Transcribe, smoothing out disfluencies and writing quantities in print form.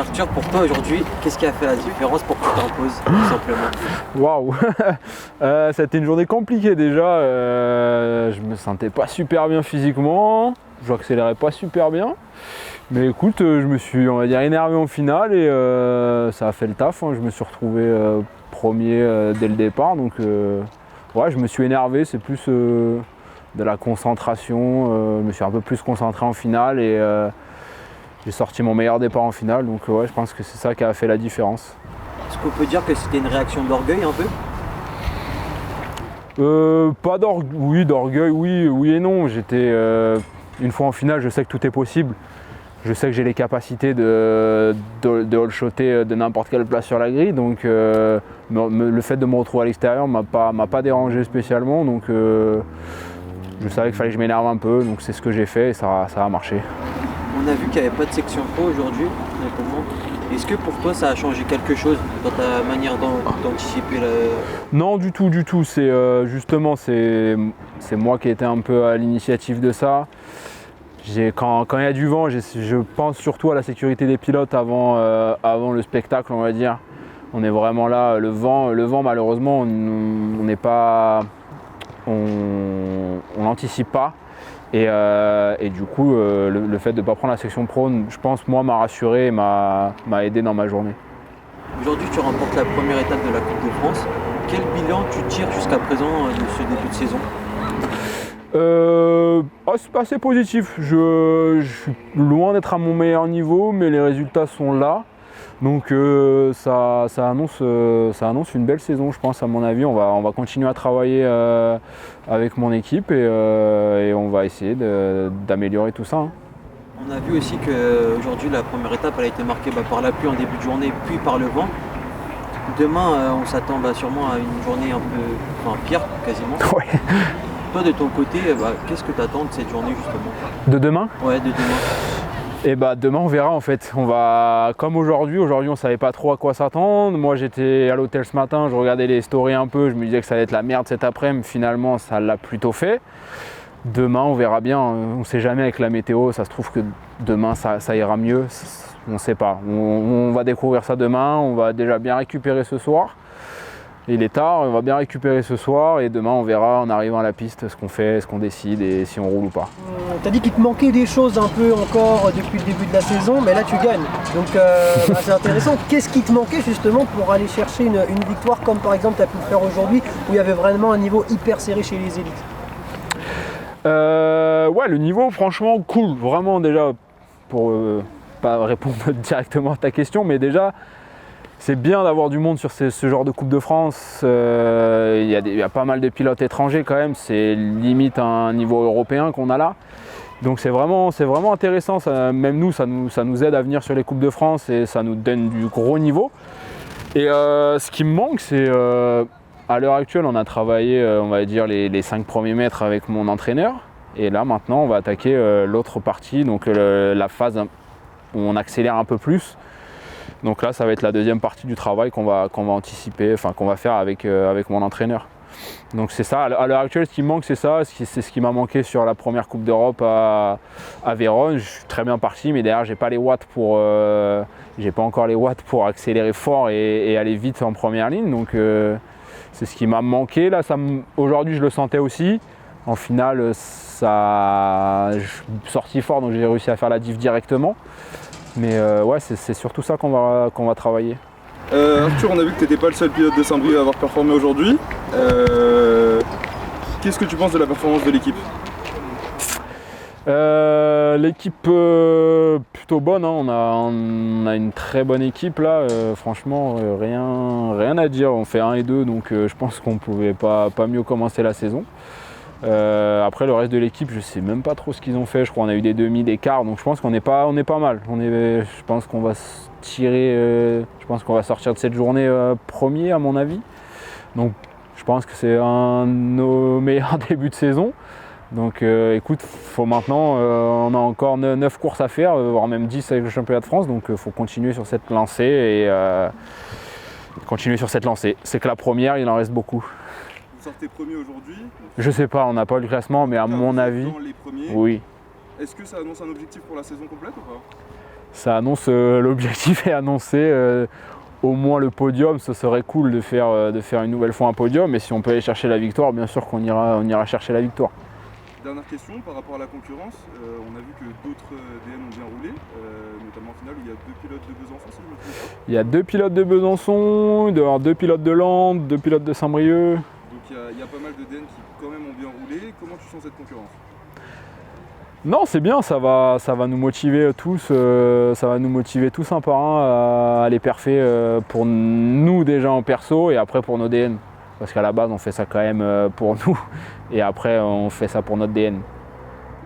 Arthur, pour toi aujourd'hui, qu'est-ce qui a fait la différence pour que tu t'imposes tout simplement? Waouh. C'était une journée compliquée déjà. Je me sentais pas super bien physiquement. J'accélérais pas super bien. Mais écoute, je me suis, on va dire, énervé en finale et ça a fait le taf. Je me suis retrouvé premier dès le départ. Donc ouais, je me suis énervé. C'est plus de la concentration. Je me suis un peu plus concentré en finale et j'ai sorti mon meilleur départ en finale. Donc ouais, je pense que c'est ça qui a fait la différence. Est-ce qu'on peut dire que c'était une réaction d'orgueil un peu? Pas d'orgueil, oui et non. J'étais une fois en finale, je sais que tout est possible. Je sais que j'ai les capacités de all-shotter de n'importe quelle place sur la grille. Donc le fait de me retrouver à l'extérieur m'a pas dérangé spécialement. Donc je savais qu'il fallait que je m'énerve un peu. Donc c'est ce que j'ai fait et ça a marché. On a vu qu'il n'y avait pas de section pro aujourd'hui, notamment. Est-ce que pour toi ça a changé quelque chose dans ta manière d'anticiper Non, du tout. C'est justement c'est moi qui ai été un peu à l'initiative de ça. Quand il y a du vent, je pense surtout à la sécurité des pilotes avant le spectacle, on va dire. On est vraiment là, le vent malheureusement, on n'anticipe pas. Et du coup, le fait de ne pas prendre la section pro, je pense, moi, m'a rassuré et m'a aidé dans ma journée. Aujourd'hui, tu remportes la première étape de la Coupe de France. Quel bilan tu tires jusqu'à présent de ce début de saison? C'est assez positif. Je suis loin d'être à mon meilleur niveau, mais les résultats sont là. Donc ça annonce une belle saison, je pense, à mon avis. On va continuer à travailler avec mon équipe et on va essayer d'améliorer tout ça. Hein. On a vu aussi qu'aujourd'hui, la première étape elle a été marquée par la pluie en début de journée, puis par le vent. Demain, on s'attend sûrement à une journée un peu pire, quasiment. Ouais. Toi, de ton côté, qu'est-ce que tu attends de cette journée, justement? De demain? Ouais, de demain. Et demain on verra en fait. On va comme aujourd'hui on savait pas trop à quoi s'attendre. Moi j'étais à l'hôtel ce matin, je regardais les stories un peu, je me disais que ça allait être la merde cet après-midi, finalement ça l'a plutôt fait. Demain on verra bien, on sait jamais avec la météo, ça se trouve que demain ça ira mieux, on sait pas. On va découvrir ça demain, on va déjà bien récupérer ce soir. Il est tard, on va bien récupérer ce soir et demain on verra en arrivant à la piste ce qu'on fait, ce qu'on décide et si on roule ou pas. T'as dit qu'il te manquait des choses un peu encore depuis le début de la saison, mais là tu gagnes. Donc c'est intéressant. Qu'est-ce qui te manquait justement pour aller chercher une victoire comme par exemple tu as pu le faire aujourd'hui où il y avait vraiment un niveau hyper serré chez les élites? Ouais, le niveau franchement cool, vraiment déjà pour pas répondre directement à ta question, mais déjà c'est bien d'avoir du monde sur ce genre de Coupe de France. Il y a pas mal de pilotes étrangers quand même. C'est limite un niveau européen qu'on a là. Donc c'est vraiment intéressant. Même nous, ça nous aide à venir sur les Coupes de France et ça nous donne du gros niveau. Et ce qui me manque, c'est à l'heure actuelle, on a travaillé, on va dire, les 5 premiers mètres avec mon entraîneur. Et là, maintenant, on va attaquer l'autre partie, donc la phase où on accélère un peu plus. Donc là, ça va être la deuxième partie du travail qu'on va anticiper, qu'on va faire avec mon entraîneur. Donc c'est ça, à l'heure actuelle, ce qui me manque, c'est ça. C'est ce qui m'a manqué sur la première Coupe d'Europe à Vérone. Je suis très bien parti, mais derrière, j'ai pas encore les watts pour accélérer fort et aller vite en première ligne. Donc c'est ce qui m'a manqué. Là, aujourd'hui, je le sentais aussi. En finale, je suis sorti fort, donc j'ai réussi à faire la diff directement. Mais ouais, c'est surtout ça qu'on va travailler. Arthur, on a vu que tu n'étais pas le seul pilote de Saint-Brieuc à avoir performé aujourd'hui. Qu'est-ce que tu penses de la performance de l'équipe? L'équipe plutôt bonne, hein. On a une très bonne équipe là, franchement rien à dire, on fait 1 et 2 donc je pense qu'on ne pouvait pas mieux commencer la saison. Après le reste de l'équipe, je sais même pas trop ce qu'ils ont fait. Je crois qu'on a eu des demi, des quarts, donc je pense qu'on est pas mal. Je pense qu'on va je pense qu'on va sortir de cette journée premier à mon avis. Donc je pense que c'est un de nos meilleurs débuts de saison. Donc écoute, faut maintenant, on a encore 9 courses à faire, voire même 10 avec le championnat de France, donc il faut continuer sur cette lancée C'est que la première, il en reste beaucoup. Vous sortez premier aujourd'hui? Je sais pas, on n'a pas eu le classement, mais à mon avis, dans les premiers. oui. Est-ce que ça annonce un objectif pour la saison complète ou pas? ça annonce, l'objectif est annoncé. Au moins le podium, ce serait cool de faire une nouvelle fois un podium. Et si on peut aller chercher la victoire, bien sûr qu'on ira chercher la victoire. Dernière question par rapport à la concurrence. On a vu que d'autres DN ont bien roulé, notamment en finale où il y a 2 pilotes de Besançon, si je me trompe pas. Il y a 2 pilotes de Besançon, il doit y avoir 2 pilotes de Landes, 2 pilotes de Saint-Brieuc. Donc il y a pas mal de DN qui quand même ont bien roulé. Comment tu sens cette concurrence? Non, c'est bien, ça va nous motiver tous, un par un à aller perfer pour nous déjà en perso et après pour nos DN. Parce qu'à la base on fait ça quand même pour nous et après on fait ça pour notre DN.